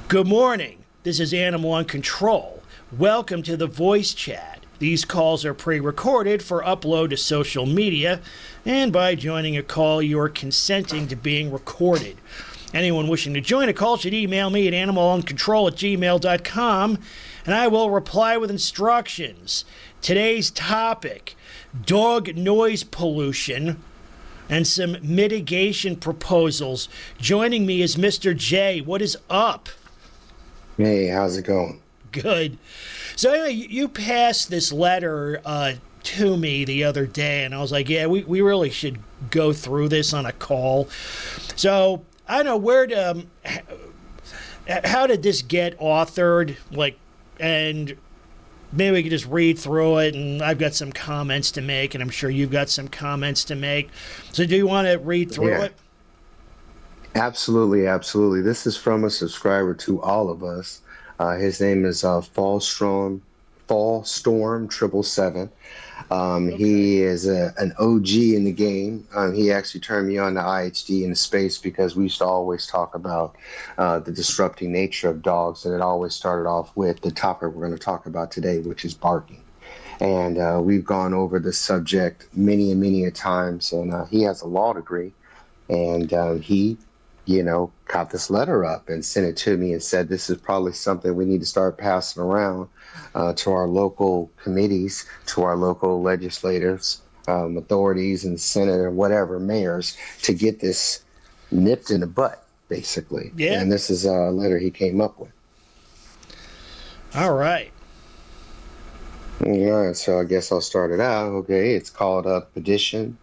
Good morning. This is Animal on Control. Welcome to the voice chat. These calls are pre-recorded for upload to social media, and by joining a call, you are consenting to being recorded. Anyone wishing to join a call should email me at animaloncontrol@gmail.com, and I will reply with instructions. Today's topic, dog noise pollution and some mitigation proposals. Joining me is Mr. J. What is up? Hey, how's it going? Good. So anyway, you passed this letter to me the other day, and I was like, yeah, we really should go through this on a call. So I don't know how did this get authored? And maybe we could just read through it, and I've got some comments to make, and I'm sure you've got some comments to make. So do you want to read through it? Absolutely, absolutely. This is from a subscriber to all of us. His name is Fallstorm 777. Okay. He is an OG in the game. He actually turned me on to IHD in space because we used to always talk about the disrupting nature of dogs, and it always started off with the topic we're going to talk about today, which is barking. And we've gone over this subject many and many a times, and he has a law degree, and he caught this letter up and sent it to me and said, this is probably something we need to start passing around to our local committees, to our local legislators, authorities in the Senate or whatever, mayors, to get this nipped in the butt, basically. Yeah. And this is a letter he came up with. All right. All right, so I guess I'll start it out. Okay, it's called a Petition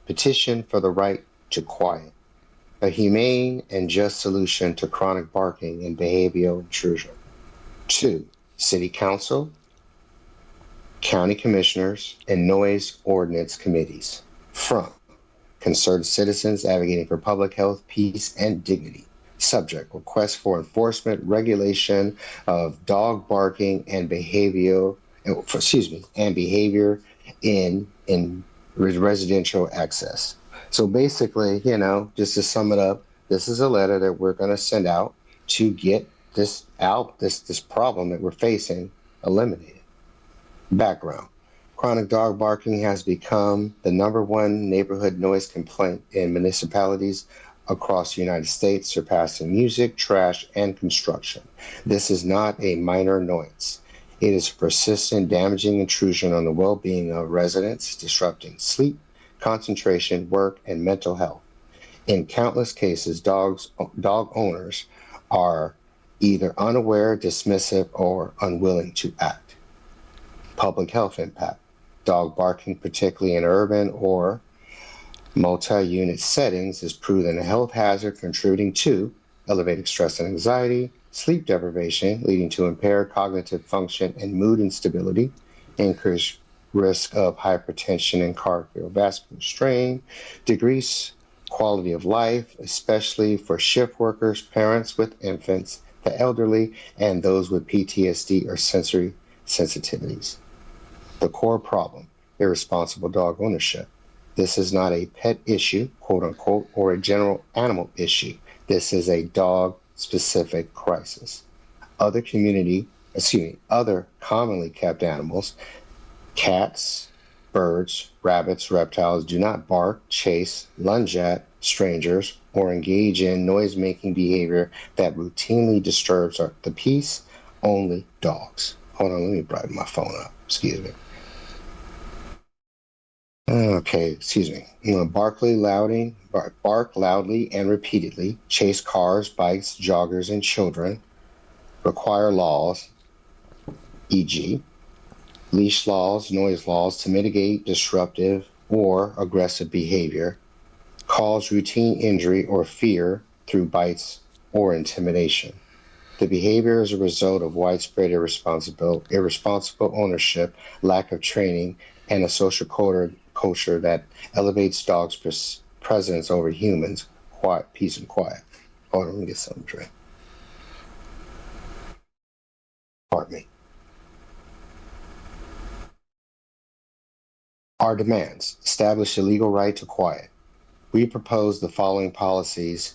for the Right to Quiet. A humane and just solution to chronic barking and behavioral intrusion. 2. City Council, County Commissioners, and Noise Ordinance Committees. From concerned citizens advocating for public health, peace, and dignity. Subject, request for enforcement, regulation of dog barking and behavior in residential access. So basically, just to sum it up, this is a letter that we're going to send out to get this problem that we're facing eliminated. Background. Chronic dog barking has become the #1 neighborhood noise complaint in municipalities across the United States, surpassing music, trash, and construction. This is not a minor annoyance. It is a persistent, damaging intrusion on the well-being of residents, disrupting sleep, concentration, work, and mental health. In countless cases, dog owners are either unaware, dismissive, or unwilling to act. Public health impact. Dog barking, particularly in urban or multi-unit settings, is proven a health hazard, contributing to elevated stress and anxiety, sleep deprivation, leading to impaired cognitive function and mood instability, increased risk of hypertension and cardiovascular strain, decrease quality of life, especially for shift workers, parents with infants, the elderly, and those with PTSD or sensory sensitivities. The core problem, irresponsible dog ownership. This is not a pet issue, quote unquote, or a general animal issue. This is a dog-specific crisis. Other commonly kept animals, cats, birds, rabbits, reptiles, do not bark, chase, lunge at strangers, or engage in noise-making behavior that routinely disturbs the peace. Only dogs. Hold on, let me brighten my phone up. Excuse me. Okay, excuse me. Bark loudly and repeatedly, chase cars, bikes, joggers, and children, require laws, e.g., leash laws, noise laws to mitigate disruptive or aggressive behavior, cause routine injury or fear through bites or intimidation. The behavior is a result of widespread irresponsible ownership, lack of training, and a social culture that elevates dogs' presence over humans. Peace and quiet. Hold on, let me get something to drink. Pardon me. Our demands: establish a legal right to quiet. We propose the following policies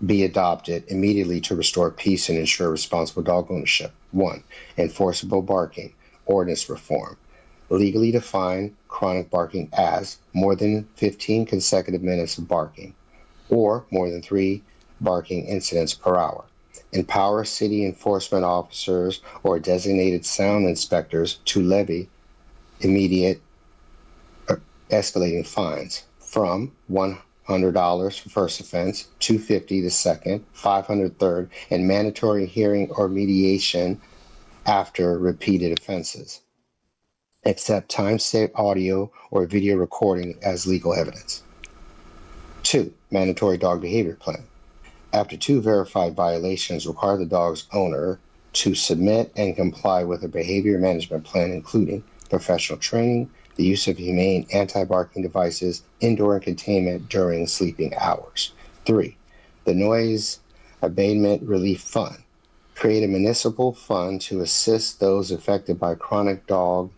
be adopted immediately to restore peace and ensure responsible dog ownership. 1. Enforceable barking ordinance reform. Legally define chronic barking as more than 15 consecutive minutes of barking or more than 3 barking incidents per hour. Empower city enforcement officers or designated sound inspectors to levy immediate escalating fines from $100 for first offense, $250 the second, $500 third, and mandatory hearing or mediation after repeated offenses. Accept time-stamped audio or video recording as legal evidence. 2. Mandatory dog behavior plan. After 2 verified violations, require the dog's owner to submit and comply with a behavior management plan, including professional training, the use of humane anti-barking devices, indoor containment during sleeping hours. 3. The Noise Abatement Relief Fund. Create a municipal fund to assist those affected by chronic dog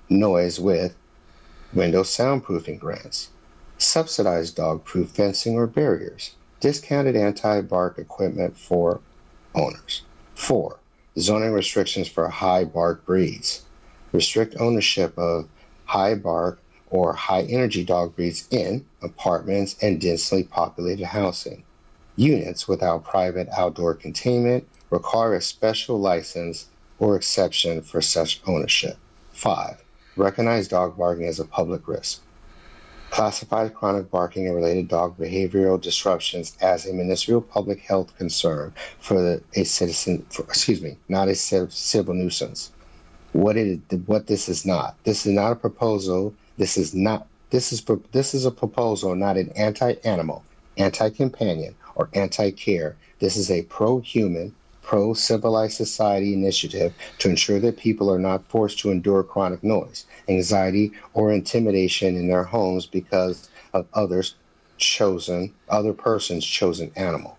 noise with window soundproofing grants, subsidized dog-proof fencing or barriers, discounted anti-bark equipment for owners. 4. Zoning restrictions for high bark breeds. Restrict ownership of high bark or high energy dog breeds in apartments and densely populated housing. Units without private outdoor containment require a special license or exception for such ownership. 5. Recognize dog barking as a public risk. Classify chronic barking and related dog behavioral disruptions as a municipal public health concern not a civil nuisance. What this is not. This is not a proposal. This is a proposal, not an anti-animal, anti-companion, or anti-care. This is a pro-human, pro-civilized society initiative to ensure that people are not forced to endure chronic noise, anxiety, or intimidation in their homes because of other person's chosen animal.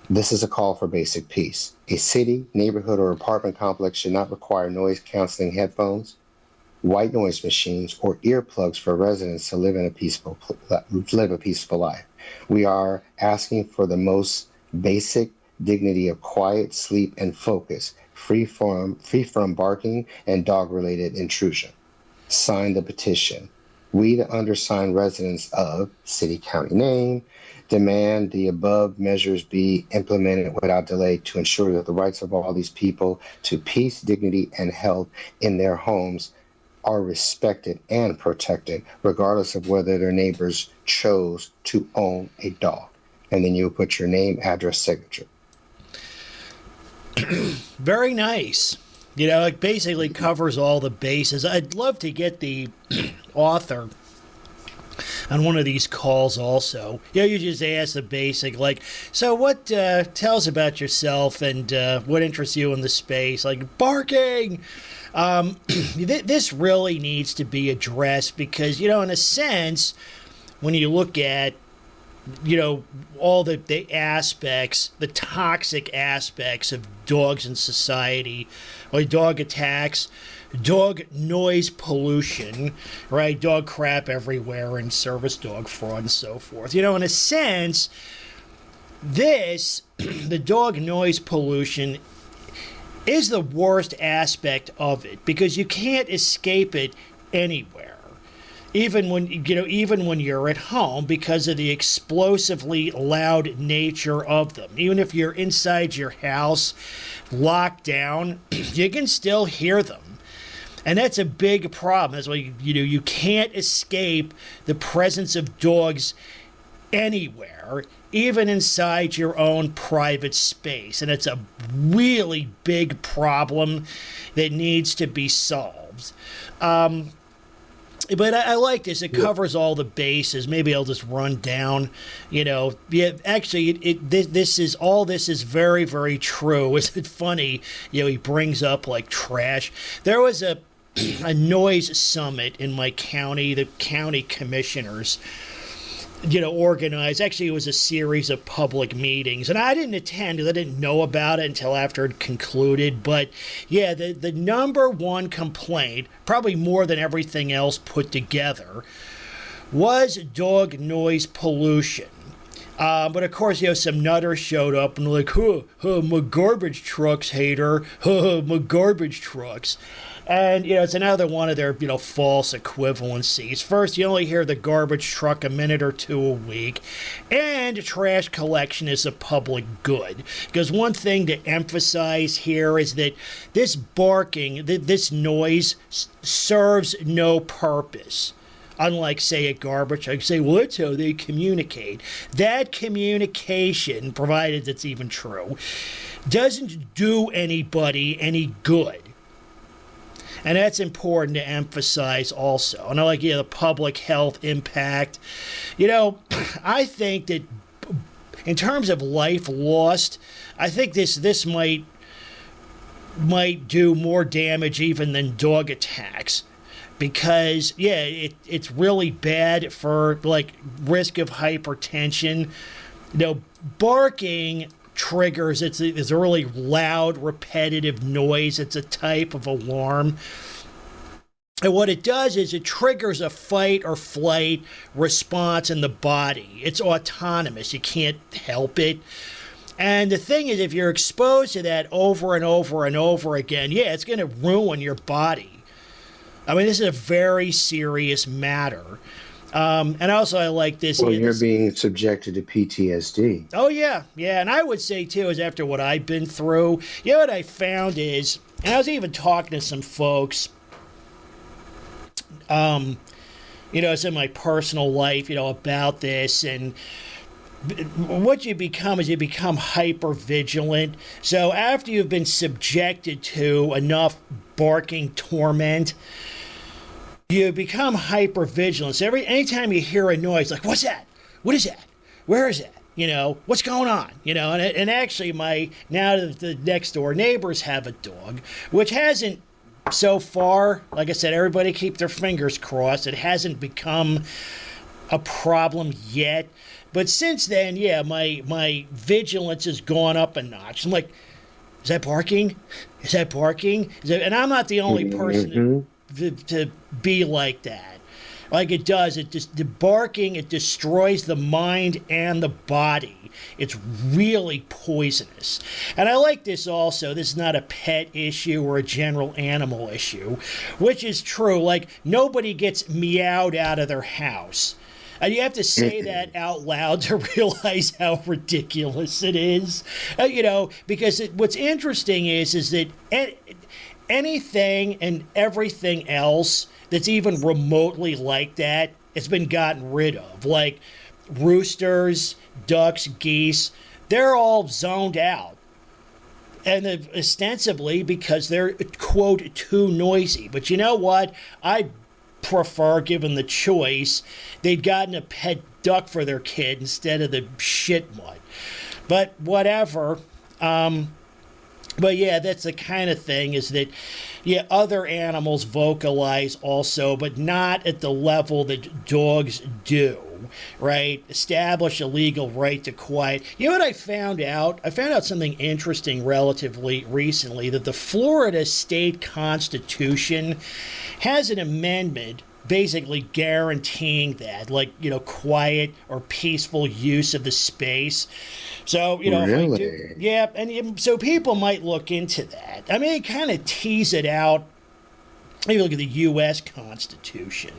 This is a call for basic peace. A city, neighborhood, or apartment complex should not require noise canceling headphones, white noise machines, or earplugs for residents to live a peaceful life. We are asking for the most basic dignity of quiet, sleep, and focus, free from barking and dog-related intrusion. Sign the petition. We, the undersigned residents of City County name, demand the above measures be implemented without delay to ensure that the rights of all these people to peace, dignity, and health in their homes are respected and protected, regardless of whether their neighbors chose to own a dog. And then you put your name, address, signature. Very nice. You know, it basically covers all the bases. I'd love to get the author on one of these calls also. You know, you just ask the basic, like, so what, tell us about yourself and what interests you in the space, like barking. This really needs to be addressed because, you know, in a sense, when you look at, you know, all the aspects, the toxic aspects of dogs in society, like dog attacks, dog noise pollution, right? Dog crap everywhere and service dog fraud and so forth. You know, in a sense, the dog noise pollution is the worst aspect of it because you can't escape it anywhere. Even when you're at home because of the explosively loud nature of them. Even if you're inside your house, locked down, you can still hear them. And that's a big problem. That's why you can't escape the presence of dogs anywhere, even inside your own private space. And it's a really big problem that needs to be solved. But I like this. It covers all the bases. Maybe I'll just run down, you know. Yeah, actually, this is very, very true. Is it funny? You know, he brings up like trash. There was a noise summit in my county. The county commissioners, you know, organized. Actually, it was a series of public meetings, and I didn't attend because I didn't know about it until after it concluded. But yeah, the number one complaint, probably more than everything else put together, was dog noise pollution. But of course, some nutters showed up and like, my garbage trucks, hater, my garbage trucks. And, it's another one of their, false equivalencies. First, you only hear the garbage truck a minute or two a week, and trash collection is a public good. Because one thing to emphasize here is that this barking, this noise, serves no purpose. Unlike, say, a garbage, I say, well, that's how they communicate. That communication, provided it's even true, doesn't do anybody any good. And that's important to emphasize also. And I like, the public health impact. I think that in terms of life lost, I think this might do more damage even than dog attacks. Because, it's really bad for, risk of hypertension. Barking triggers, it's a really loud, repetitive noise. It's a type of alarm. And what it does is it triggers a fight or flight response in the body. It's autonomous. You can't help it. And the thing is, if you're exposed to that over and over and over again, it's going to ruin your body. I mean, this is a very serious matter. And also, I like this. Well, you're being subjected to PTSD. Oh, yeah. Yeah. And I would say, too, is after what I've been through, what I found is, and I was even talking to some folks, it's in my personal life, about this. And what you become is you become hyper vigilant. So after you've been subjected to enough barking torment, you become hyper vigilant. So anytime you hear a noise, like, what's that? What is that? Where is that? What's going on? And actually now the next door neighbors have a dog, which hasn't so far, like I said, everybody keep their fingers crossed. It hasn't become a problem yet. But since then, my vigilance has gone up a notch. I'm like, is that barking? Is that barking? And I'm not the only person to be like that. Like it does. The barking, it destroys the mind and the body. It's really poisonous. And I like this also. This is not a pet issue or a general animal issue, which is true. Like, nobody gets meowed out of their house. And you have to say that out loud to realize how ridiculous it is. Because what's interesting is that anything and everything else that's even remotely like that has been gotten rid of. Like roosters, ducks, geese, they're all zoned out. And ostensibly because they're, quote, too noisy. But you know what? I prefer, given the choice, they'd gotten a pet duck for their kid instead of the shit mud. But whatever. But that's the kind of thing is that, other animals vocalize also, but not at the level that dogs do, right? Establish a legal right to quiet. You know what I found out? I found out something interesting relatively recently, that the Florida state constitution has an amendment basically guaranteeing that, quiet or peaceful use of the space. So, really? And so people might look into that. I mean, they kind of tease it out. Maybe look at the U.S. Constitution.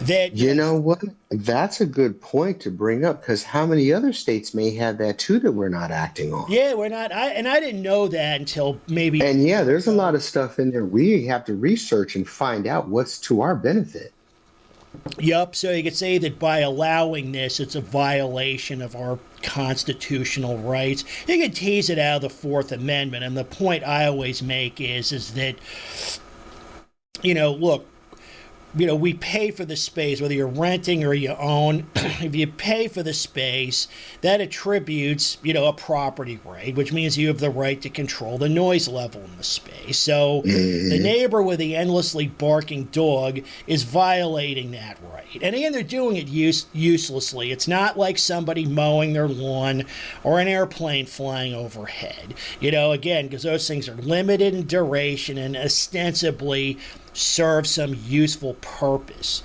That you know what? That's a good point to bring up, because how many other states may have that too that we're not acting on? Yeah, we're not. I didn't know that until maybe. And there's a lot of stuff in there we have to research and find out what's to our benefit. Yep. So you could say that by allowing this, it's a violation of our constitutional rights. You can tease it out of the Fourth Amendment, and the point I always make is that, look, we pay for the space, whether you're renting or you own. If you pay for the space, that attributes, a property right, which means you have the right to control the noise level in the space. So the neighbor with the endlessly barking dog is violating that right. And again, they're doing it uselessly. It's not like somebody mowing their lawn or an airplane flying overhead. Again, because those things are limited in duration and ostensibly serve some useful purpose.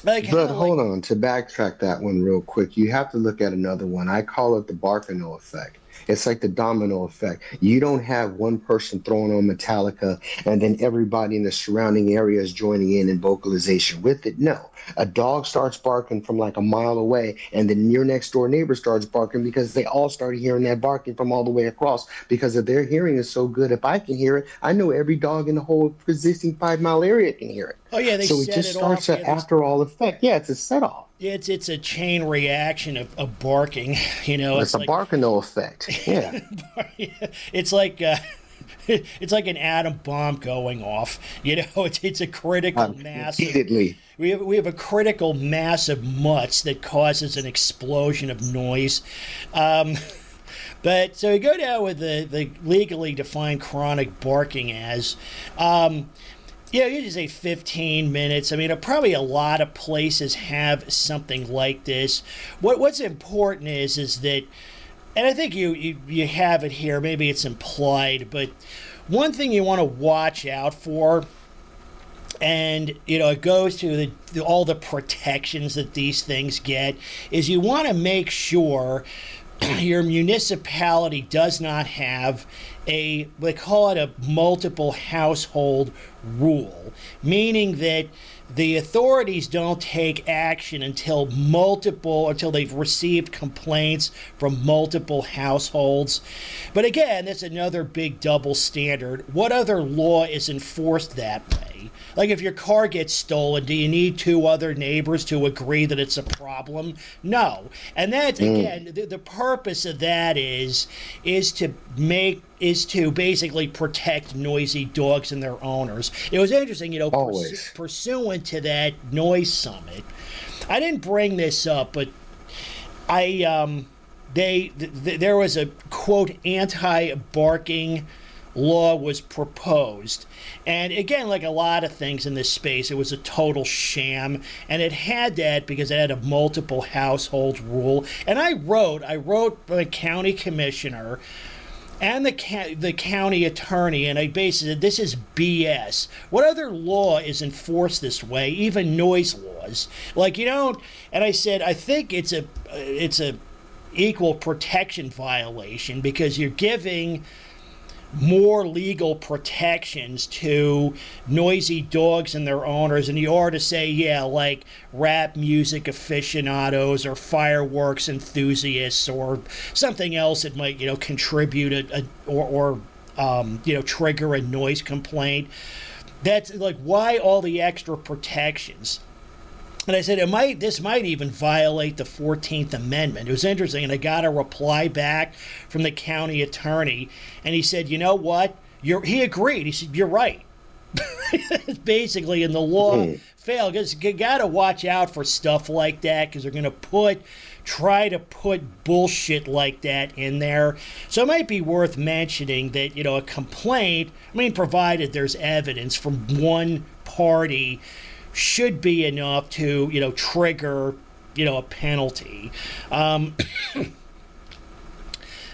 Like how But like hold on, to backtrack that one real quick, you have to look at another one. I call it the Barkano effect. It's like the domino effect. You don't have one person throwing on Metallica and then everybody in the surrounding area is joining in vocalization with it. No, a dog starts barking from like a mile away, and then your next door neighbor starts barking because they all started hearing that barking from all the way across because of their hearing is so good. If I can hear it, I know every dog in the whole existing 5 mile area can hear it. oh yeah, they So it set just it off. starts an Yeah, they after all effect. Yeah, it's a set off. it's a chain reaction of barking. You know, It's it's a like Barkano effect. Yeah. it's like it's like an atom bomb going off. You know, it's a critical mass of Repeatedly. we have a critical mass of mutts that causes an explosion of noise. Um, but so we go down with the legally defined chronic barking as. Yeah, you just say 15 minutes. I mean, probably a lot of places have something like this. What's important is that, and I think you have it here. Maybe it's implied, but one thing you want to watch out for, and it goes to all the protections that these things get, is you want to make sure your municipality does not have they call it a multiple household rule, meaning that the authorities don't take action until they've received complaints from multiple households. But again, that's another big double standard. What other law is enforced that way? Like if your car gets stolen, do you need two other neighbors to agree that it's a problem? No. And that's again the purpose of that is to basically protect noisy dogs and their owners. It was interesting, Always. pursuant to that noise summit. I didn't bring this up, but there was a quote anti-barking law was proposed. And again, like a lot of things in this space, it was a total sham. And it had that because it had a multiple household rule. And I wrote the county commissioner and the county attorney, and I basically said, this is BS. What other law is enforced this way, even noise laws? Like, and I said, I think it's a equal protection violation because you're giving more legal protections to noisy dogs and their owners, and you are to say, yeah, like rap music aficionados or fireworks enthusiasts or something else that might, contribute or trigger a noise complaint. That's like, why all the extra protections? And I said, this might even violate the 14th Amendment. It was interesting, and I got a reply back from the county attorney, and he said, you know what? He agreed. He said, you're right. Basically, and the law failed. Because you got to watch out for stuff like that, because they're going to try to put bullshit like that in there. So it might be worth mentioning that, a complaint, provided there's evidence from one party, should be enough to trigger a penalty.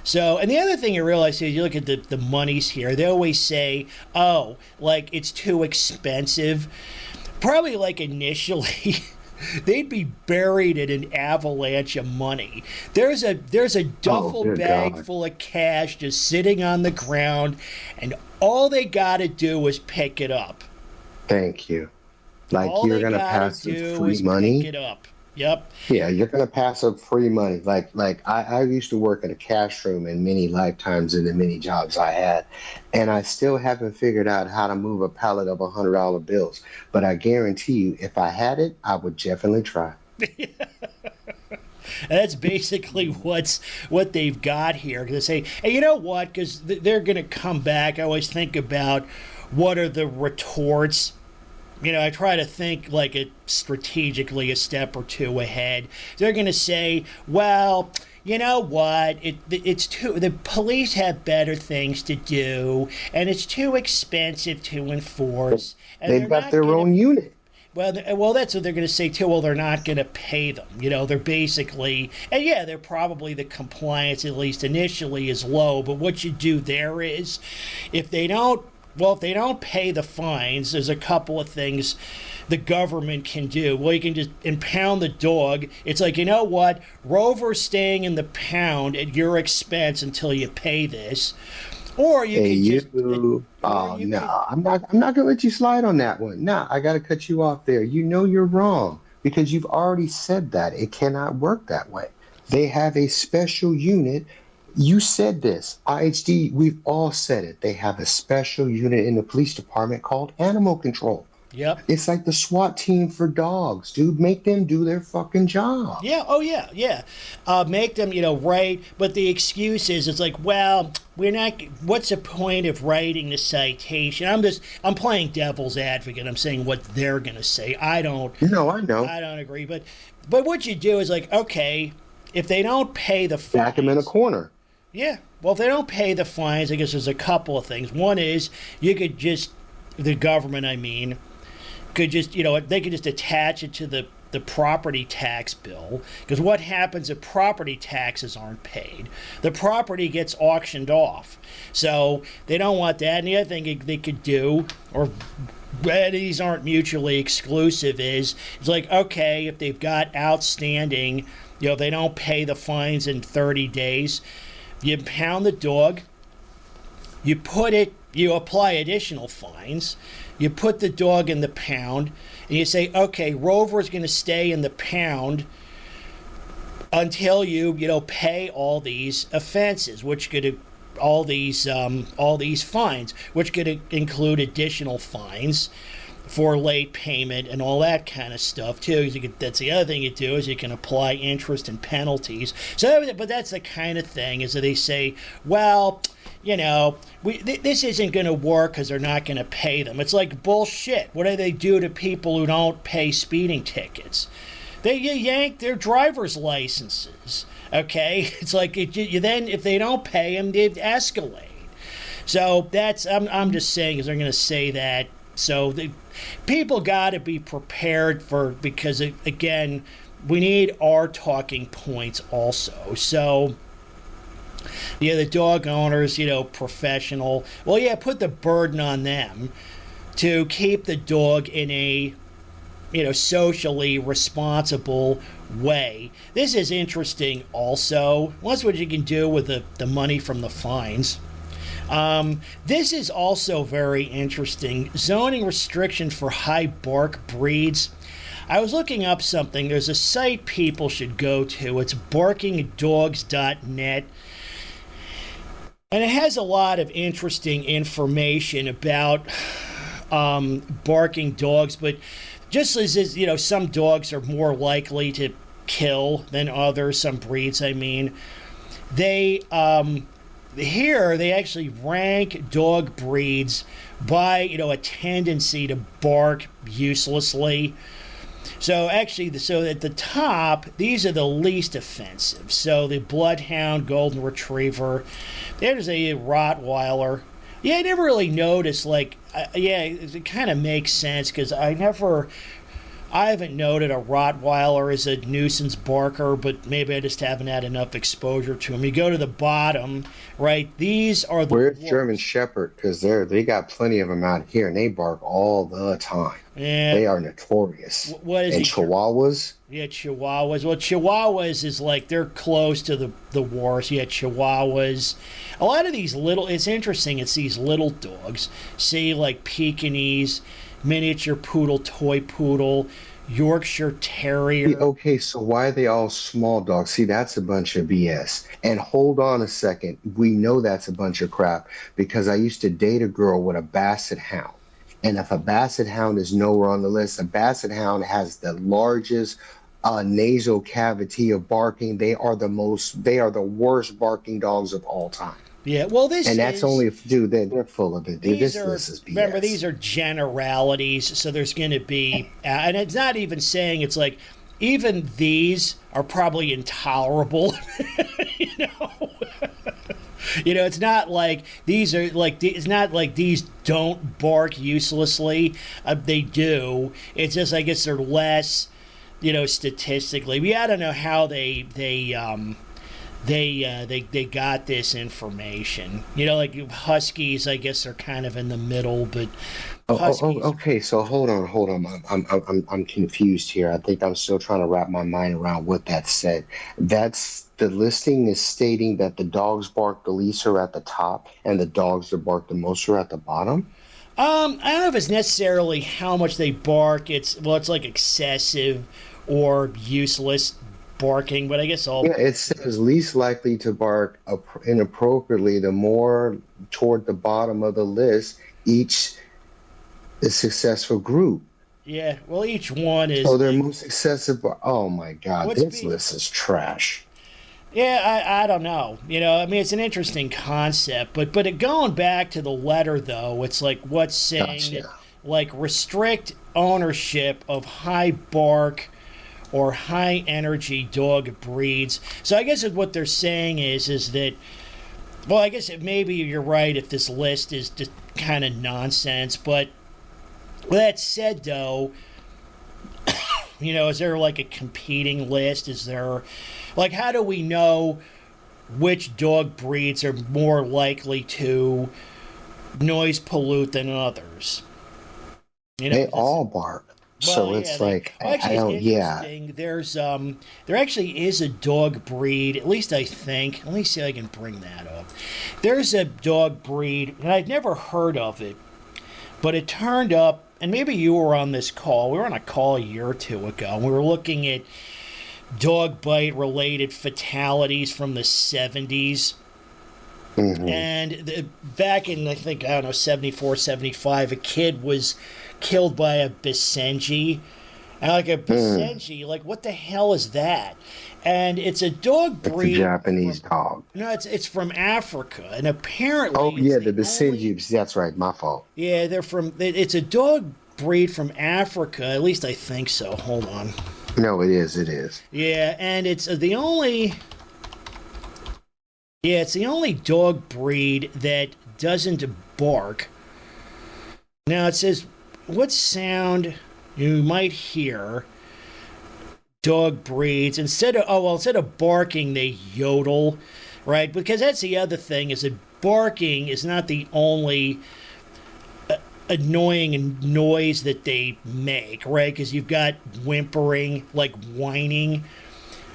So, and the other thing you realize is you look at the monies here, they always say, oh, like it's too expensive. Probably like initially they'd be buried in an avalanche of money. There's a duffel bag full of cash just sitting on the ground, and all they got to do is pick it up. Thank you. Like all you're they gonna gotta pass do free is money. Pick it up. Yep. Yeah, you're gonna pass up free money. Like I used to work at a cash room in many lifetimes in the many jobs I had, and I still haven't figured out how to move a pallet of $100 bills. But I guarantee you, if I had it, I would definitely try. That's basically what they've got here. Because they say, hey, you know what? Because they're going to come back. I always think about what are the retorts. I try to think like strategically a step or two ahead. They're going to say, well, you know what? The police have better things to do, and it's too expensive to enforce. And They've got their own unit. Well, that's what they're going to say too. Well, they're not going to pay them. They're basically, and yeah, they're probably the compliance, at least initially, is low. But what you do there is, if they don't Well, if they don't pay the fines, there's a couple of things the government can do. Well, you can just impound the dog. It's like, you know what? Rover's staying in the pound at your expense until you pay this. Or you Hey, can just. oh no, I'm not gonna let you slide on that one. Nah, I gotta cut you off there. You know you're wrong because you've already said that. It cannot work that way. They have a special unit. You said this. IHD, we've all said it. They have a special unit in the police department called animal control. Yep. It's like the SWAT team for dogs, dude. Make them do their fucking job. Yeah. Oh, yeah. Yeah. Make them, right. But the excuse is, it's like, well, we're not. What's the point of writing the citation? I'm playing devil's advocate. I'm saying what they're gonna say. No, I know. I don't agree. But what you do is like, okay, if they don't pay the fines, Back them in a corner. Yeah. Well, if they don't pay the fines, I guess there's a couple of things. One is you could just, the government, I mean, could just, they could just attach it to the property tax bill. Because what happens if property taxes aren't paid? The property gets auctioned off. So they don't want that. And the other thing they could do, or these aren't mutually exclusive, is it's like, okay, if they've got outstanding, they don't pay the fines in 30 days, you impound the dog, you apply additional fines, you put the dog in the pound, and you say, okay, Rover's going to stay in the pound until you pay all these offenses, which could all these fines, which could include additional fines for late payment and all that kind of stuff too. That's the other thing you do, is you can apply interest and penalties. But that's the kind of thing, is that they say, well, this isn't going to work because they're not going to pay them. It's like bullshit. What do they do to people who don't pay speeding tickets? They yank their driver's licenses. Okay, it's like then if they don't pay them, they escalate. So I'm just saying, is they're going to say that. So people got to be prepared because again, we need our talking points also. So the dog owners, professional. Well, yeah, put the burden on them to keep the dog in a socially responsible way. This is interesting also. That's what you can do with the money from the fines. This is also very interesting. Zoning restrictions for high bark breeds. I was looking up something. There's a site people should go to. It's barkingdogs.net. And it has a lot of interesting information about barking dogs. But just as, some dogs are more likely to kill than others, some breeds, I mean, they actually rank dog breeds by, a tendency to bark uselessly. So actually, at the top, these are the least offensive. So the Bloodhound, Golden Retriever, there's a Rottweiler. Yeah, I never really noticed, it kind of makes sense because I haven't noted a Rottweiler as a nuisance barker, but maybe I just haven't had enough exposure to them. You go to the bottom, right? These are the Where's German Shepherd? Because they got plenty of them out here, and they bark all the time. Yeah. They are notorious. What is and it? Chihuahuas? Yeah, Chihuahuas. Well, Chihuahuas is they're close to the worst. Yeah, Chihuahuas. A lot of these it's interesting, it's these little dogs. See, like Pekingese, miniature poodle, toy poodle, Yorkshire Terrier. Okay, so why are they all small dogs? See, that's a bunch of BS. And hold on a second. We know that's a bunch of crap because I used to date a girl with a Basset Hound. And if a Basset Hound is nowhere on the list, a Basset Hound has the largest nasal cavity of barking. They are the worst barking dogs of all time. Yeah, well, that's only if, dude, they're full of it. Dude, this is BS. Remember, these are generalities, so there's going to be, and it's not even saying, it's like, even these are probably intolerable, it's not like these are it's not like these don't bark uselessly. They do. It's just, I guess they're less, statistically. I don't know how they they got this information. You know, like Huskies, I guess they're kind of in the middle, but Huskies. Okay. So hold on. I'm confused here. I think I'm still trying to wrap my mind around what that said. That's the listing is stating that the dogs bark the least are at the top, and the dogs that bark the most are at the bottom. I don't know if it's necessarily how much they bark. It's like excessive or useless barking, but I guess all. Yeah, it says least likely to bark inappropriately. The more toward the bottom of the list, each is successful group. Yeah, well, each one is. So they're most excessive. Oh my God, What's this be? list is trash. Yeah, I don't know. You know, I mean, it's an interesting concept, but going back to the letter though, it's like what's saying Gotcha. that like restrict ownership of high bark or high energy dog breeds. So I guess what they're saying is that, well, I guess maybe you're right if this list is just kind of nonsense. But with that said, though, you know, is there like a competing list? Is there, like, how do we know which dog breeds are more likely to noise pollute than others? You know, They all bark. So well, it's yeah, like well, I actually, don't. it's Yeah. interesting. There actually is a dog breed. At least I think. Let me see if I can bring that up. There's a dog breed, and I've never heard of it, but it turned up. And maybe you were on this call. We were on a call a year or two ago. And we were looking at dog bite related fatalities from the 70s. And back in, I think, I don't know, 74, 75, a kid was killed by a Basenji. And like a Basenji, like, what the hell is that? And it's a dog It's a breed. Japanese dog. No, it's from Africa. And apparently. Oh yeah, it's the only- Basenji. That's right. My fault. Yeah, it's a dog breed from Africa. At least I think so. Hold on. No, it is. It is. Yeah, and it's the only. Yeah, it's the only dog breed that doesn't bark. Now it says, what sound you might hear dog breeds instead of barking they yodel, right? Because that's the other thing is that barking is not the only annoying noise that they make, right? Because you've got whimpering, like whining.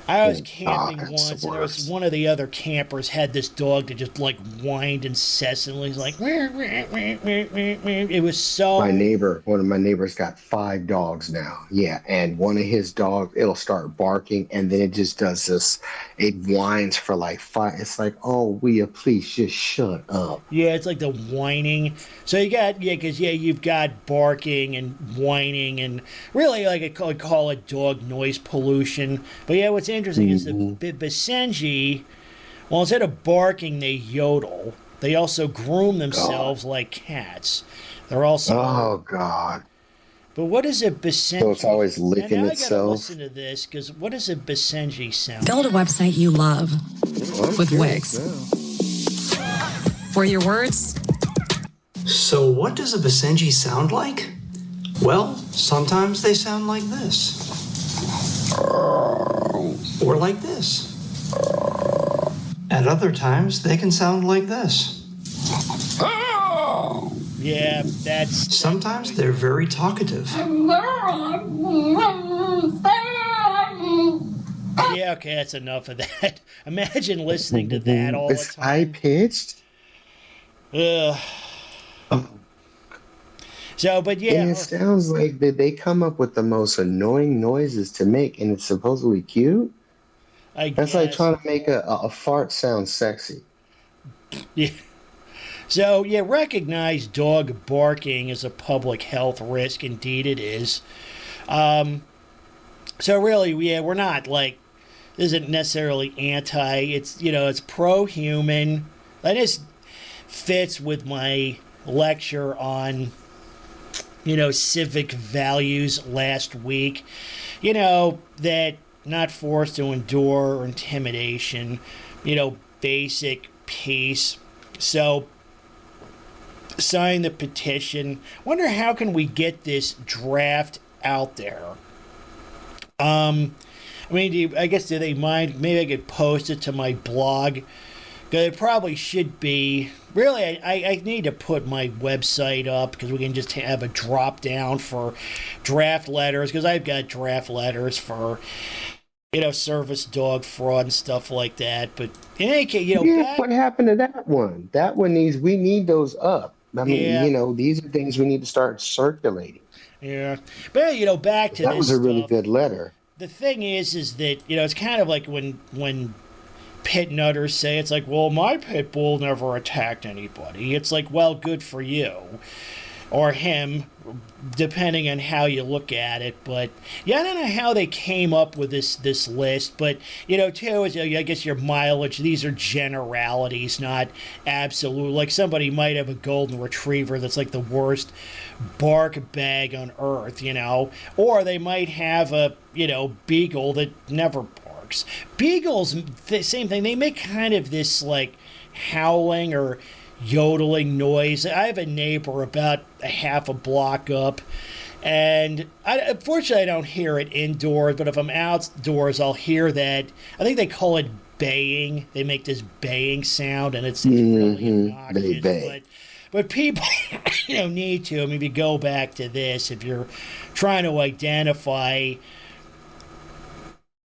I was camping that's once, the and there was worst. one of the other campers had this dog that just like whined incessantly. He's like, it was so. One of my neighbors got 5 dogs now. Yeah, and one of his dogs, it'll start barking, and then it just does this. It whines for like 5. It's like, oh, will you please just shut up? Yeah, it's like the whining. So you got you've got barking and whining, and really like I call it dog noise pollution. But yeah, what's interesting is the Basenji, well, instead of barking, they yodel. They also groom themselves like cats. They're also. Oh God! But what is a Basenji? So it's always licking now I gotta itself. listen to this because what does a Basenji sound? Build a website you love with Wix. For your words, So what does a Basenji sound like? Well, sometimes they sound like this. Or like this. At other times, they can sound like this. Yeah, that's. Sometimes they're very talkative. Yeah, okay, that's enough of that. Imagine listening to that all the It's time. high pitched. Ugh. So, but yeah, And it sounds like that they come up with the most annoying noises to make, and it's supposedly cute. I That's guess. like trying to make a fart sound sexy. Yeah. So, yeah, recognize dog barking as a public health risk. Indeed, it is. So, really, yeah, we're not like, this isn't necessarily anti. It's, it's pro human. That just fits with my lecture on, civic values last week. That not forced to endure or intimidation, basic peace. So, sign the petition. Wonder how can we get this draft out there. I mean, I guess, do they mind? Maybe I could post it to my blog. Because it probably should be. Really, I need to put my website up because we can just have a drop down for draft letters. Because I've got draft letters for, service dog fraud and stuff like that. But in any case, Yeah, what happened to that one? That one we need those up. I mean, Yeah. these are things we need to start circulating. Yeah. But, back to That this was a really stuff. good letter. The thing is that, it's kind of like when pit nutters say, it's like, well, my pit bull never attacked anybody. It's like, well, good for you. Or him, depending on how you look at it. But, I don't know how they came up with this list. But, too, is, I guess your mileage, these are generalities, not absolute. Like, somebody might have a golden retriever that's like the worst bark bag on earth, Or they might have a, beagle that never barks. Beagles, the same thing. They make kind of this, like, howling or yodeling noise. I have a neighbor about a half a block up, and unfortunately I don't hear it indoors, but if I'm outdoors I'll hear that. I think they call it baying. They make this baying sound, and it's really obnoxious. They bay. But people need to. I mean, if you go back to this, if you're trying to identify,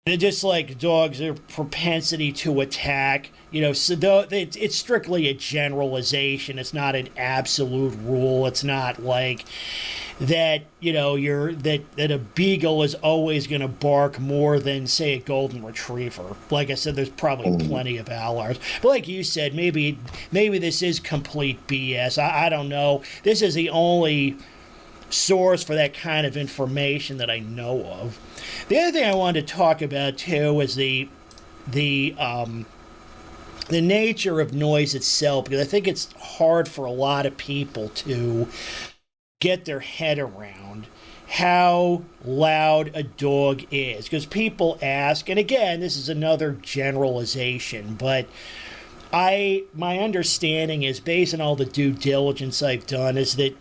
just like dogs, their propensity to attack, so it's strictly a generalization. It's not an absolute rule. It's not like that, that a beagle is always going to bark more than, say, a golden retriever. Like I said, there's probably plenty of outliers. But like you said, maybe this is complete BS. I don't know. This is the only source for that kind of information that I know of. The other thing I wanted to talk about too is the nature of noise itself, because I think it's hard for a lot of people to get their head around how loud a dog is. Because people ask, and again, this is another generalization, but my understanding is, based on all the due diligence I've done, is that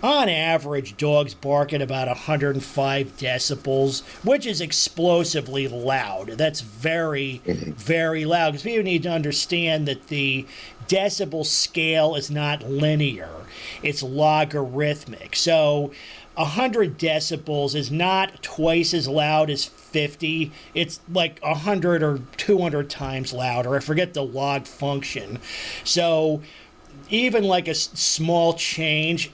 on average, dogs bark at about 105 decibels, which is explosively loud. That's very, very loud. Because people need to understand that the decibel scale is not linear. It's logarithmic. So 100 decibels is not twice as loud as 50. It's like 100 or 200 times louder. I forget the log function. So even like a small change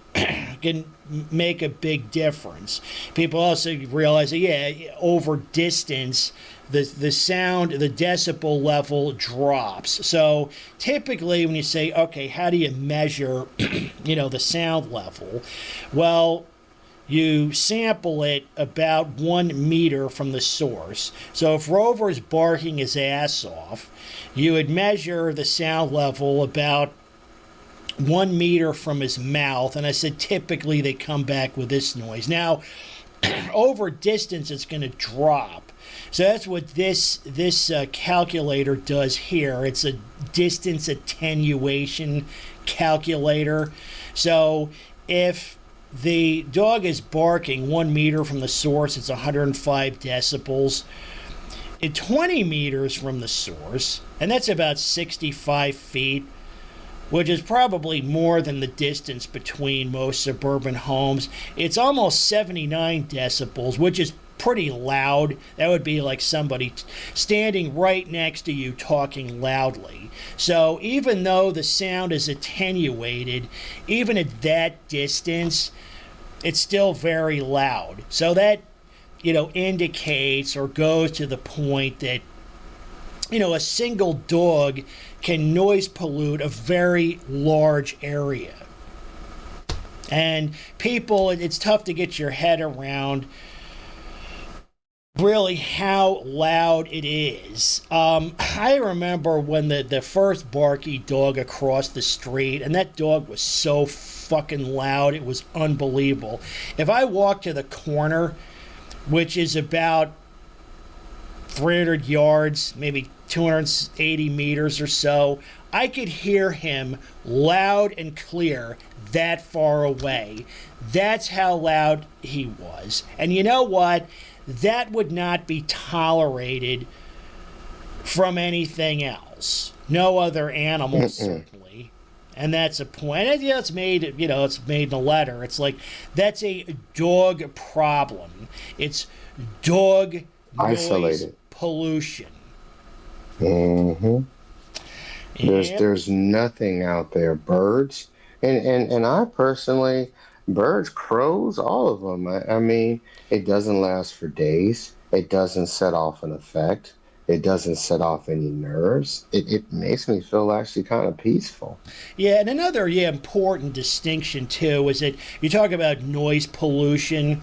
can make a big difference. People also realize that, over distance, the sound, the decibel level drops. So typically when you say, okay, how do you measure, the sound level? Well, you sample it about 1 meter from the source. So if Rover's barking his ass off, you would measure the sound level about 1 meter from his mouth, and I said typically they come back with this noise. Now, over distance, it's going to drop. So that's what this calculator does here. It's a distance attenuation calculator. So if the dog is barking 1 meter from the source, it's 105 decibels. At 20 meters from the source, and that's about 65 feet, which is probably more than the distance between most suburban homes, it's almost 79 decibels, which is pretty loud. That would be like somebody standing right next to you talking loudly. So even though the sound is attenuated, even at that distance, it's still very loud. So that, indicates or goes to the point that, a single dog can noise pollute a very large area. And people, it's tough to get your head around really how loud it is. I remember when the first barky dog across the street, and that dog was so fucking loud, it was unbelievable. If I walked to the corner, which is about 300 yards, maybe 280 meters or so, I could hear him loud and clear that far away. That's how loud he was. And you know what? that would not be tolerated from anything else. No other animal, certainly. And that's a point. And, it's made, it's made in a letter. It's like, that's a dog problem. It's dog noise pollution. Mm-hmm. There's nothing out there. Birds, and I personally, birds, crows, all of them. I mean, it doesn't last for days. It doesn't set off an effect. It doesn't set off any nerves. It makes me feel actually kind of peaceful. Yeah, and another important distinction too is that you talk about noise pollution.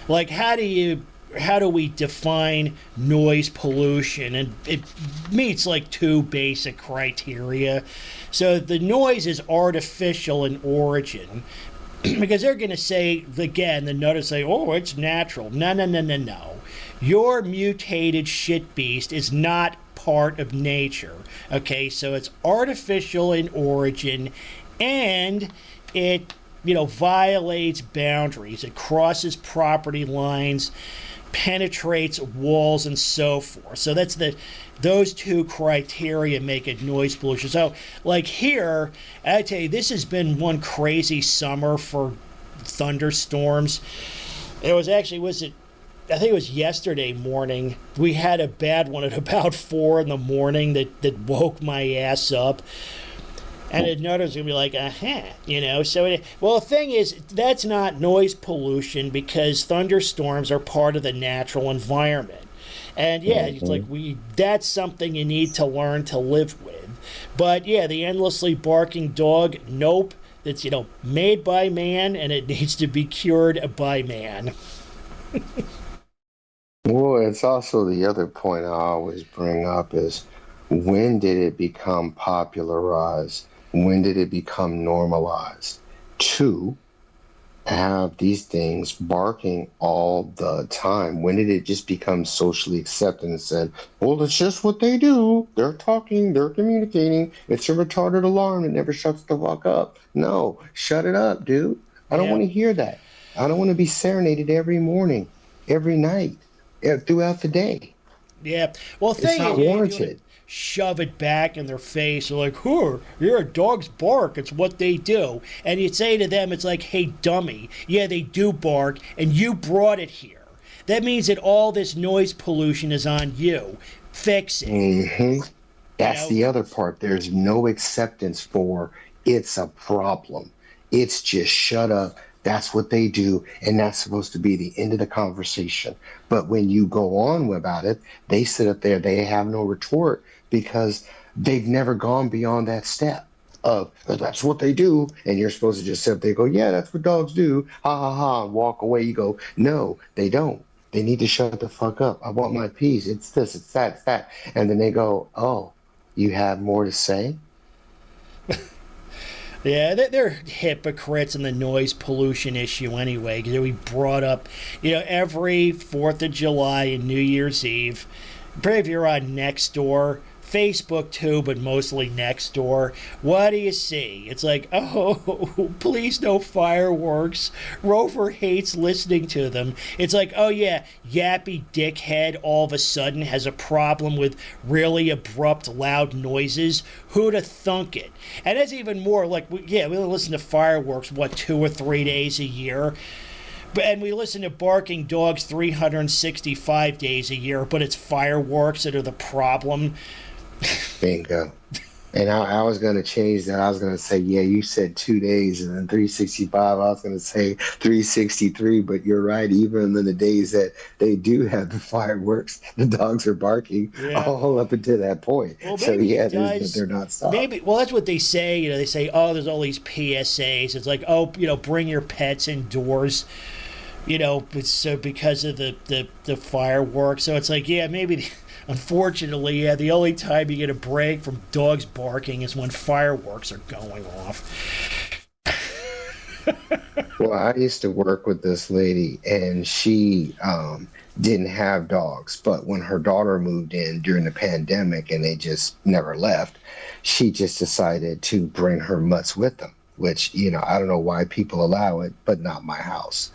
Like, how do we define noise pollution? And it meets like two basic criteria. So the noise is artificial in origin, because they're going to say, again, the notice say, oh, it's natural. No. Your mutated shit beast is not part of nature. Okay, so it's artificial in origin, and it, violates boundaries. It crosses property lines, penetrates walls, and so forth. So those two criteria make it noise pollution. So, like here, I tell you, this has been one crazy summer for thunderstorms. It was actually, I think it was yesterday morning, we had a bad one at about 4 in the morning that woke my ass up. And it noticed going to be like, So, the thing is, that's not noise pollution, because thunderstorms are part of the natural environment. And it's like that's something you need to learn to live with. But the endlessly barking dog, nope. It's, made by man, and it needs to be cured by man. Well, it's also the other point I always bring up is, when did it become popularized? When did it become normalized to have these things barking all the time? When did it just become socially accepted and said, well, it's just what they do. They're talking, they're communicating. It's a retarded alarm that never shuts the fuck up. No, shut it up, dude. I don't want to hear that. I don't want to be serenaded every morning, every night, throughout the day. Yeah. Well, it's not warranted. Shove it back in their face. They're like, your dogs bark. It's what they do. And you say to them, it's like, hey, dummy. Yeah, they do bark, and you brought it here. That means that all this noise pollution is on you. Fix it. Mm-hmm. That's the other part. There's no acceptance for it's a problem. It's just shut up. That's what they do, and that's supposed to be the end of the conversation. But when you go on about it, they sit up there, they have no retort, because they've never gone beyond that step of, that's what they do, and you're supposed to just sit up there and go, yeah, that's what dogs do, ha ha ha, and walk away. You go, no, they don't. They need to shut the fuck up. I want my peace. It's this, it's that, it's that. And then they go, oh, you have more to say? Yeah, they're hypocrites in the noise pollution issue anyway, because we brought up, every 4th of July and New Year's Eve, if you're on Nextdoor, Facebook too, but mostly Nextdoor, what do you see? It's like, oh, please no fireworks. Rover hates listening to them. It's like, oh yeah, yappy dickhead all of a sudden has a problem with really abrupt, loud noises. Who'd have thunk it? And that's even more like, we listen to fireworks, 2 or 3 days a year? And we listen to barking dogs 365 days a year, but it's fireworks that are the problem. Bingo. And I was going to change that. I was going to say, yeah, you said 2 days, and then 365. I was going to say 363, but you're right. Even in the days that they do have the fireworks, the dogs are barking all up until that point. Well, so, they're not stopped. Maybe, that's what they say. They say, oh, there's all these PSAs. It's like, oh, bring your pets indoors. So because of the fireworks. So it's like, maybe... Unfortunately, the only time you get a break from dogs barking is when fireworks are going off. Well, I used to work with this lady, and she didn't have dogs. But when her daughter moved in during the pandemic and they just never left, she just decided to bring her mutts with them. which, I don't know why people allow it, but not my house.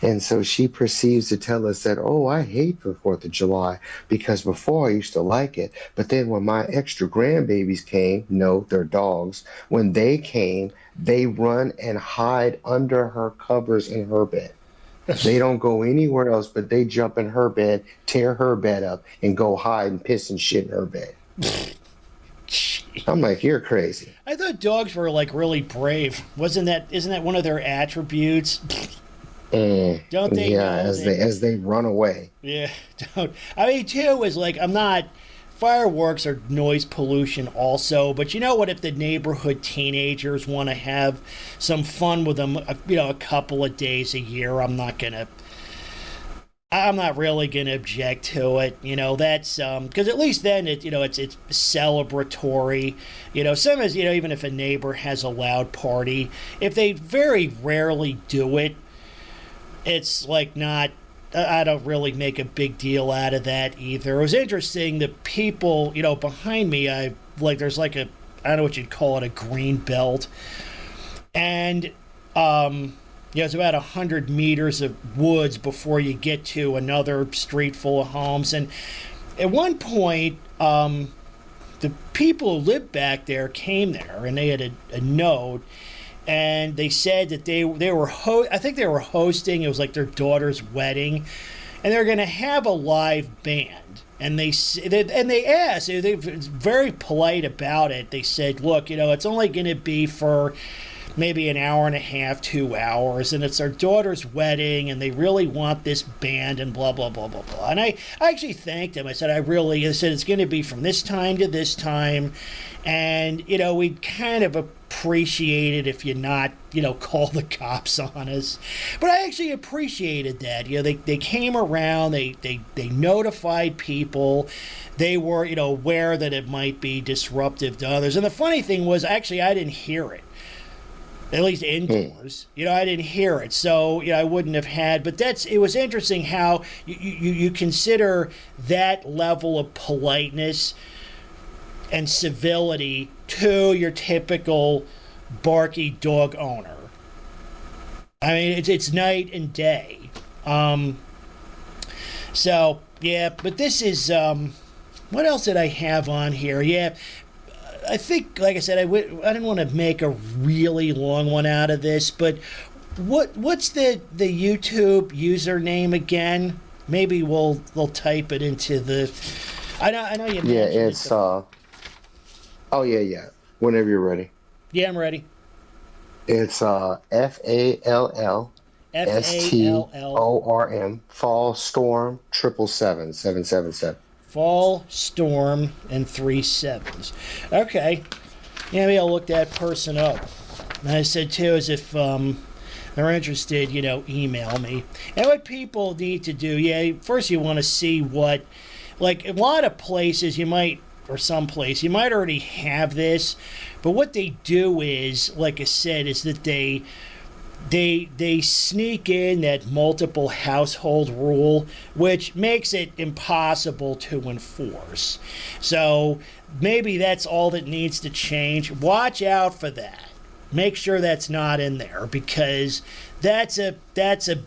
And so she proceeds to tell us that, oh, I hate the 4th of July because before I used to like it. But then when my extra grandbabies came, no, they're dogs, when they came, they run and hide under her covers in her bed. They don't go anywhere else, but they jump in her bed, tear her bed up, and go hide and piss and shit in her bed. I'm like, you're crazy. I thought dogs were like really brave. Isn't that one of their attributes? Don't they? Yeah, as they run away. Yeah, don't. I mean, too, is like, I'm not. Fireworks are noise pollution also, but you know what? If the neighborhood teenagers want to have some fun with them, a couple of days a year, I'm not really gonna object to it. That's because at least then it's celebratory. Sometimes even if a neighbor has a loud party, if they very rarely do it, it's like not. I don't really make a big deal out of that either. It was interesting, the people, behind me, there's like I don't know what you'd call it, a green belt. And, it's about 100 meters of woods before you get to another street full of homes. And at one point, the people who lived back there came there, and they had a note. And they said that they were I think they were hosting, it was like their daughter's wedding, and they were going to have a live band. And they asked, they were very polite about it. They said, look, it's only going to be for maybe an hour and a half, 2 hours, and it's our daughter's wedding, and they really want this band, and blah, blah, blah, blah, blah. And I actually thanked him. I said, it's going to be from this time to this time, and, we'd kind of appreciate it if you not, call the cops on us. But I actually appreciated that. They came around, they notified people, they were, aware that it might be disruptive to others. And the funny thing was, actually, I didn't hear it. At least indoors, I didn't hear it, so I wouldn't have had. But it was interesting how you consider that level of politeness and civility to your typical barky dog owner. I mean, it's night and day. So yeah, but this is what else did I have on here? Yeah. I think, like I said, I didn't want to make a really long one out of this, but what's the YouTube username again? Maybe we'll type it into the. I know you. Yeah, it's yeah. Whenever you're ready. Yeah, I'm ready. It's FALLSTORM Fall Storm 777. Fall Storm and 3 sevens. Okay. Yeah, maybe I'll look that person up. And I said, too, is if they're interested, email me. And what people need to do, first you want to see what, like a lot of places you might, or some place, you might already have this, but what they do is, like I said, is that they sneak in that multiple household rule, which makes it impossible to enforce. So maybe that's all that needs to change. Watch out for that. Make sure that's not in there, because that's a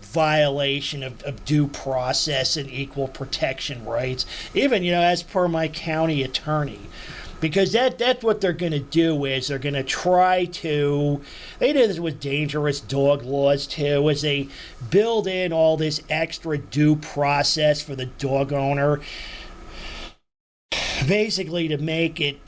violation of due process and equal protection rights, even as per my county attorney. Because that's what they're going to do is they're going to try to, they did this with dangerous dog laws too, is they build in all this extra due process for the dog owner, basically to make it,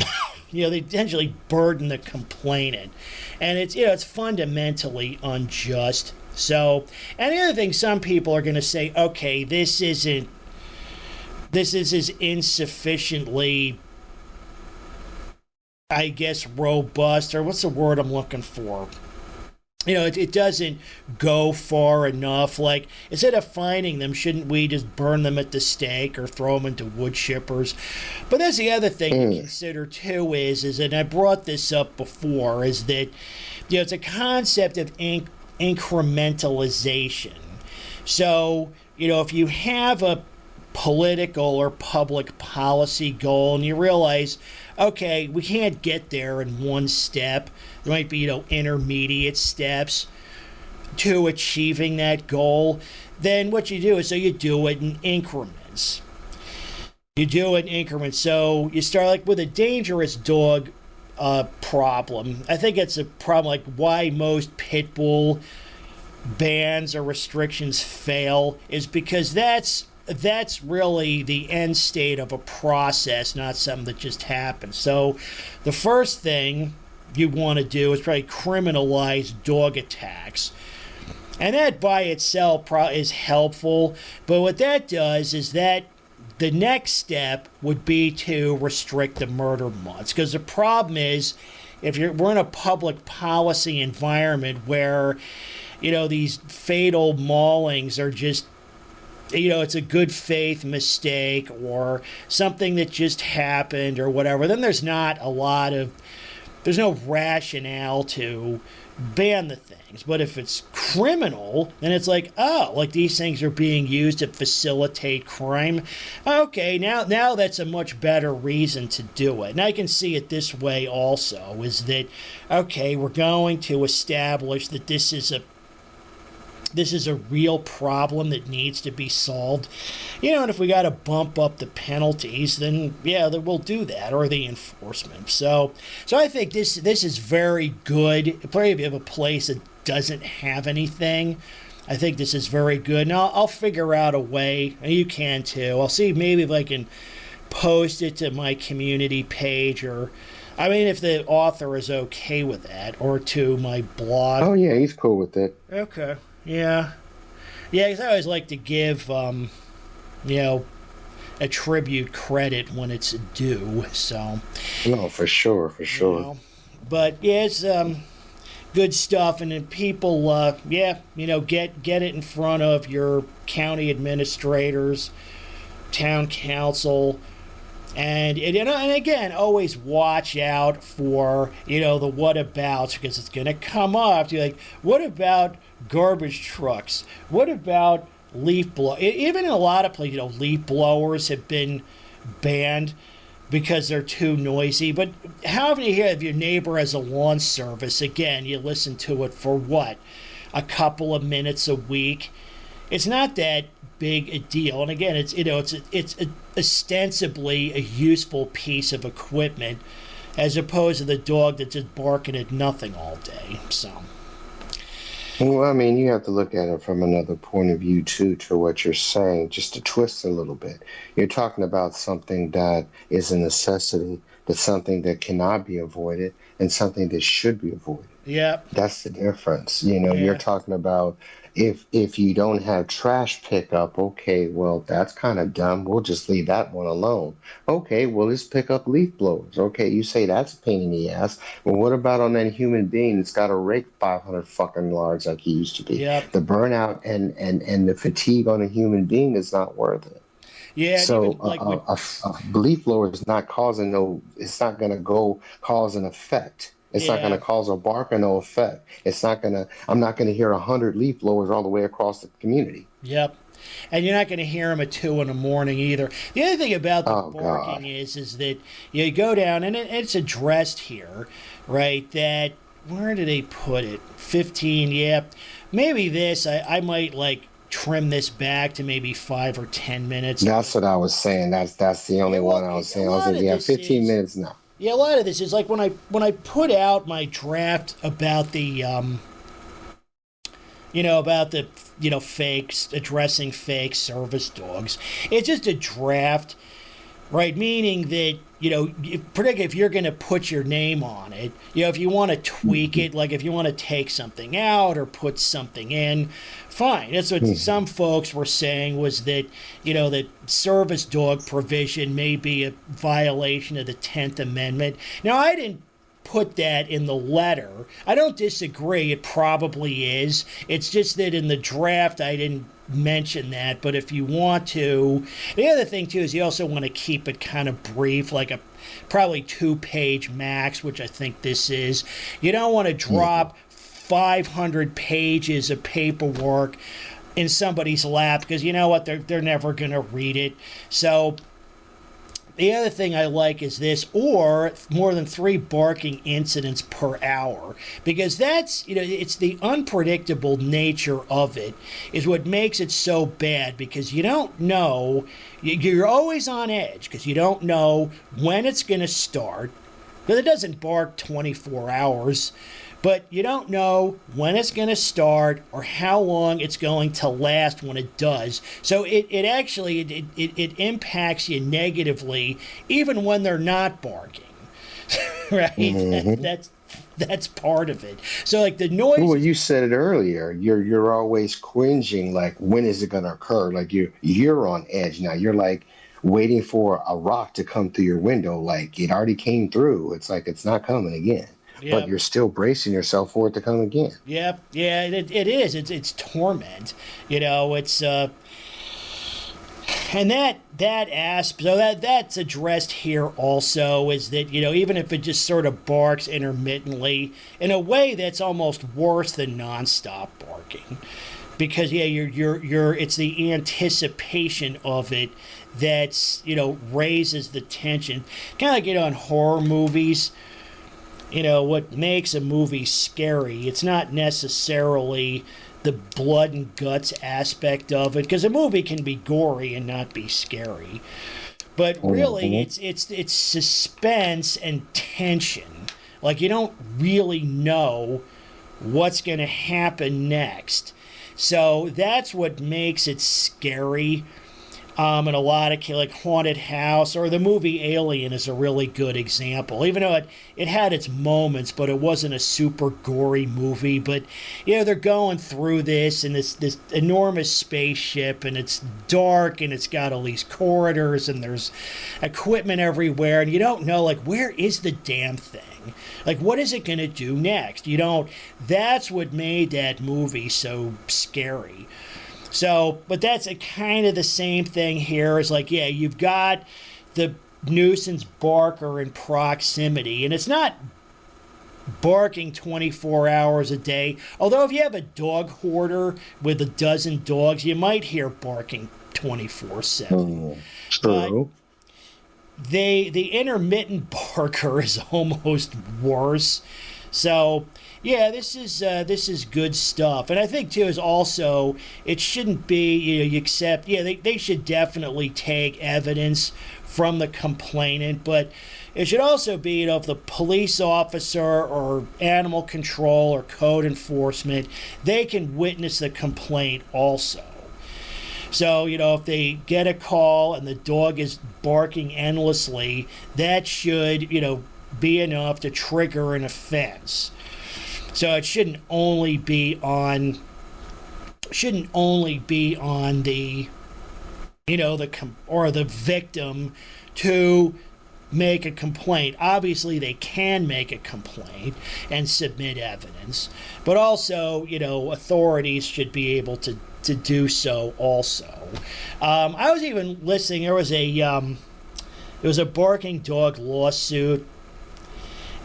they essentially burden the complainant. And it's fundamentally unjust. So, and the other thing, some people are going to say, okay, this is insufficiently, I guess, robust, or what's the word I'm looking for? It doesn't go far enough. Like, instead of fining them, shouldn't we just burn them at the stake or throw them into wood chippers? But that's the other thing to consider, too, is, and I brought this up before, is that, it's a concept of incrementalization. So, if you have a political or public policy goal, and you realize, okay, we can't get there in one step. There might be, intermediate steps to achieving that goal. Then what you do is, so you do it in increments. You do it in increments. So you start like with a dangerous dog problem. I think it's a problem like why most pit bull bans or restrictions fail is because that's really the end state of a process, not something that just happens. So the first thing you want to do is probably criminalize dog attacks. And that by itself is helpful. But what that does is that the next step would be to restrict the murder months. Because the problem is, if we're in a public policy environment where, these fatal maulings are just, it's a good faith mistake or something that just happened or whatever, then there's no rationale to ban the things. But if it's criminal, then it's like, oh, like these things are being used to facilitate crime. Okay, now that's a much better reason to do it. And I can see it this way also, is that, okay, we're going to establish that this is a real problem that needs to be solved. And if we got to bump up the penalties, then then we'll do that, or the enforcement. So I think this is very good. Probably if you have a place that doesn't have anything, I think this is very good. And I'll figure out a way, and you can too. I'll see maybe if I can post it to my community page, or if the author is okay with that, or to my blog. Oh yeah, he's cool with it. Okay. Yeah, because I always like to give, attribute credit when it's due. So. No, for sure. But yeah, it's good stuff, and then people, get it in front of your county administrators, town council. And again, always watch out for, the whatabouts, because it's going to come up. You're like, what about garbage trucks? What about leaf blow? Even in a lot of places, leaf blowers have been banned because they're too noisy. But how often you hear if your neighbor has a lawn service, again, you listen to it for what? A couple of minutes a week? It's not that big a deal. And again, it's ostensibly a useful piece of equipment as opposed to the dog that's just barking at nothing all day. So. Well, you have to look at it from another point of view, too, to what you're saying, just to twist a little bit. You're talking about something that is a necessity, that's something that cannot be avoided, and something that should be avoided. Yeah. That's the difference. You're talking about if you don't have trash pickup, okay, well, that's kind of dumb. We'll just leave that one alone. Okay, well, let's pick up leaf blowers. Okay, you say that's a pain in the ass. Well, what about on that human being that's got to rake 500 fucking yards like he used to be? Yep. The burnout and the fatigue on a human being is not worth it. Yeah. So a leaf blower is not causing it's not going to go cause an effect. It's not going to cause a bark or no effect. I'm not going to hear 100 leaf blowers all the way across the community. Yep. And you're not going to hear them at 2 a.m. either. The other thing about the barking is that you go down, and it's addressed here, right, that, where did they put it? 15, maybe this, I might, trim this back to maybe 5 or 10 minutes. That's what I was saying. That's the only one I was saying. I was like, 15 minutes now. Yeah, a lot of this is like when I put out my draft about the fakes, addressing fake service dogs. It's just a draft, right? Meaning that, particularly if you're going to put your name on it, if you want to tweak it, like if you want to take something out or put something in, fine. That's what some folks were saying, was that, that service dog provision may be a violation of the 10th Amendment. Now, I didn't put that in the letter. I don't disagree. It probably is. It's just that in the draft, I didn't mention that. But if you want to, the other thing too is you also want to keep it kind of brief, like a probably 2-page max, which I think this is. You don't want to drop 500 pages of paperwork in somebody's lap because you know what, they're never going to read it. So the other thing I like is this, or more than 3 barking incidents per hour, because that's, it's the unpredictable nature of it is what makes it so bad, because you don't know, you're always on edge because you don't know when it's going to start, because it doesn't bark 24 hours. But you don't know when it's going to start or how long it's going to last when it does. So it actually impacts you negatively even when they're not barking, right? Mm-hmm. That's part of it. So like the noise. Well, you said it earlier. You're always cringing. Like, when is it going to occur? Like you're on edge now. You're like waiting for a rock to come through your window. Like, it already came through. It's like it's not coming again. Yep. But you're still bracing yourself for it to come again. Yep. Yeah, it is. It's torment. It's and that aspect. So that's addressed here also, is that even if it just sort of barks intermittently, in a way that's almost worse than nonstop barking, because you're it's the anticipation of it that's raises the tension, kind of like on horror movies. What makes a movie scary, it's not necessarily the blood and guts aspect of it, because a movie can be gory and not be scary. But really, it's suspense and tension. Like, you don't really know what's going to happen next. So that's what makes it scary. And a lot of like Haunted House or the movie Alien is a really good example. Even though it had its moments, but it wasn't a super gory movie. But they're going through this and this enormous spaceship, and it's dark, and it's got all these corridors, and there's equipment everywhere, and you don't know, like, where is the damn thing? Like, what is it going to do next? That's what made that movie so scary. So, but that's a kind of the same thing here. Is like, you've got the nuisance barker in proximity, and it's not barking 24 hours a day. Although if you have a dog hoarder with a dozen dogs, you might hear barking 24/7. True. But the intermittent barker is almost worse. So, this is good stuff. And I think too is also, it shouldn't be you accept. They should definitely take evidence from the complainant, but it should also be if the police officer or animal control or code enforcement, they can witness the complaint also. So, if they get a call and the dog is barking endlessly, that should, be enough to trigger an offense. So it shouldn't only be on the the victim to make a complaint. Obviously, they can make a complaint and submit evidence, but also, authorities should be able to do so also. I was even listening. There was a barking dog lawsuit.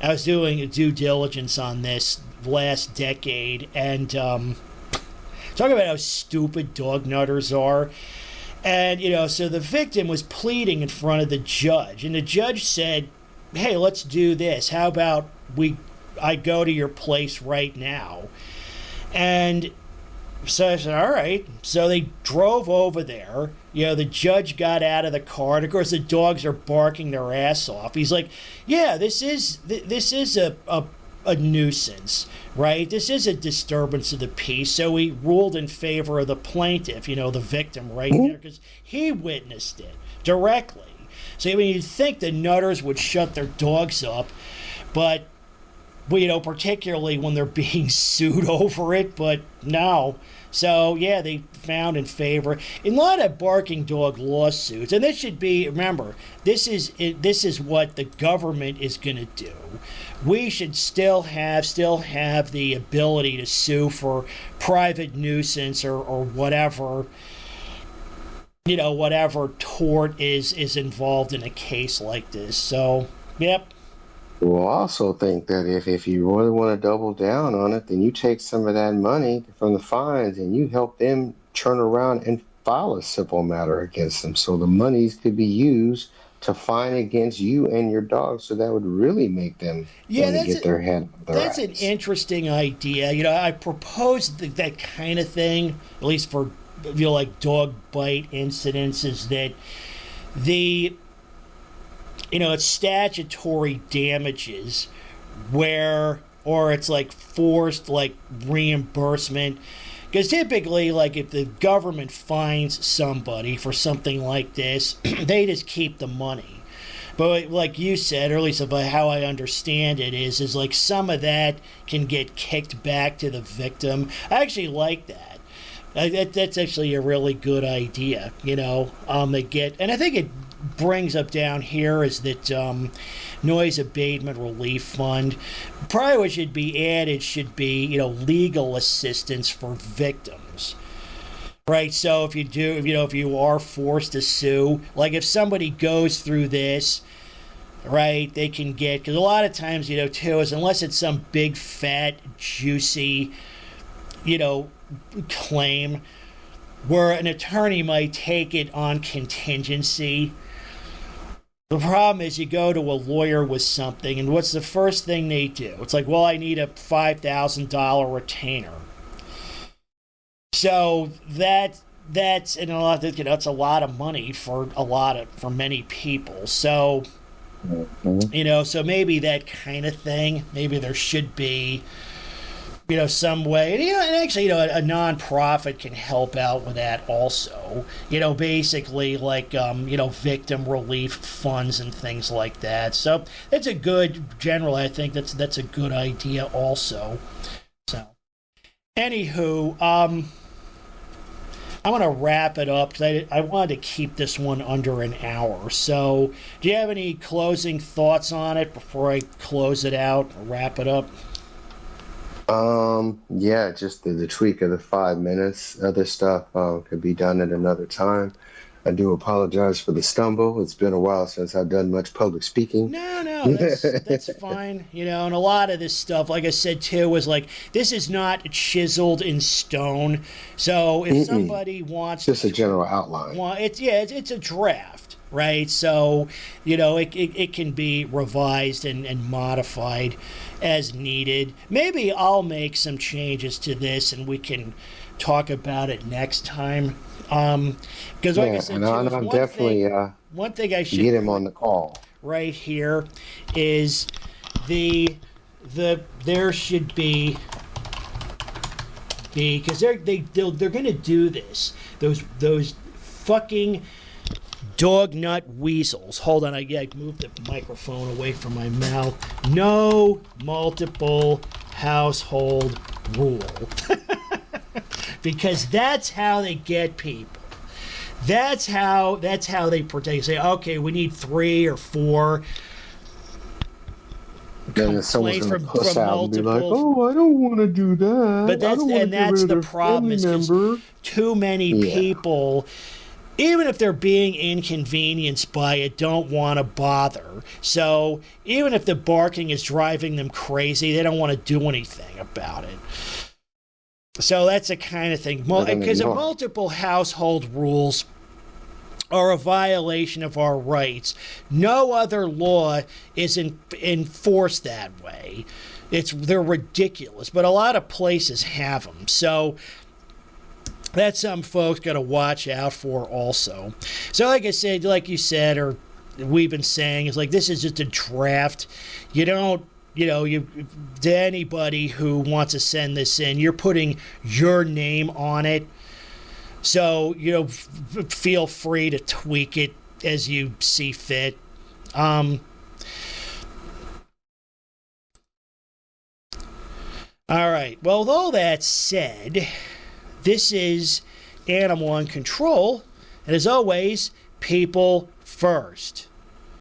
I was doing a due diligence on this last decade, and talking about how stupid dog nutters are. And, so the victim was pleading in front of the judge, and the judge said, hey, let's do this. How about I go to your place right now? And so I said, all right. So they drove over there. The judge got out of the car, and of course the dogs are barking their ass off. He's like, this is a nuisance, right? This is a disturbance of the peace. So he ruled in favor of the plaintiff, the victim right there, because he witnessed it directly. So you'd think the nutters would shut their dogs up, but particularly when they're being sued over it, but no. So, they found in favor. In a lot of barking dog lawsuits, and this should be, remember, this is what the government is going to do. We should still have the ability to sue for private nuisance or whatever, whatever tort is involved in a case like this. So, yep. We'll also think that if you really want to double down on it, then you take some of that money from the fines and you help them turn around and file a civil matter against them. So the monies could be used to fine against you and your dog. So that would really make them Yeah, want to get their head up their that's an ass. interesting idea. I proposed that kind of thing, at least for like dog bite incidents, is that the it's statutory damages where or it's like forced like reimbursement, because typically like if the government fines somebody for something like this they just keep the money. But like you said, or at least by how I understand it, is like some of that can get kicked back to the victim. I actually like that. That's actually a really good idea. They get, and I think it brings up down here is that noise abatement relief fund. Probably what should be added should be legal assistance for victims. Right, so if you are forced to sue, like if somebody goes through this, right, they can get, because a lot of times, too, is unless it's some big, fat, juicy, claim, where an attorney might take it on contingency. The problem is you go to a lawyer with something, and what's the first thing they do? It's like, well, I need a $5,000 retainer. So that's and a lot of, it's a lot of money for many people. So so maybe that kind of thing. Maybe there should be some way. And actually a nonprofit can help out with that also. Basically like victim relief funds and things like that. So that's a good general. I think that's a good idea also. So anywho, I'm going to wrap it up because I wanted to keep this one under an hour. So, do you have any closing thoughts on it before I close it out or wrap it up? Yeah, just the tweak of the 5 minutes. Other stuff could be done at another time. I do apologize for the stumble. It's been a while since I've done much public speaking. No, that's fine. And a lot of this stuff, like I said too, was like, this is not chiseled in stone. So if somebody wants just a general outline. Well, it's a draft, right? So, it can be revised and modified as needed. Maybe I'll make some changes to this and we can talk about it next time. Because like I said, too, I'm definitely one thing I should get him on the call right here is there should be because they're going to do this. Those fucking dog nut weasels. Hold on, I moved the microphone away from my mouth. No multiple household rule. Because that's how they get people. That's how they protect. Say, okay, we need 3 or 4 then someone's complaints going to from push out and be like, multiple. "Oh, I don't want to do that." But that's the problem is just member. too many people, even if they're being inconvenienced by it, don't want to bother. So even if the barking is driving them crazy, they don't want to do anything about it. So that's the kind of thing. Because multiple household rules are a violation of our rights. No other law is enforced that way. They're ridiculous, but a lot of places have them. So that's something folks got to watch out for also. So like I said, like you said, or we've been saying, is like this is just a draft. You don't. To anybody who wants to send this in, you're putting your name on it. So, feel free to tweak it as you see fit. All right. Well, with all that said, this is Animal on Control. And as always, people first.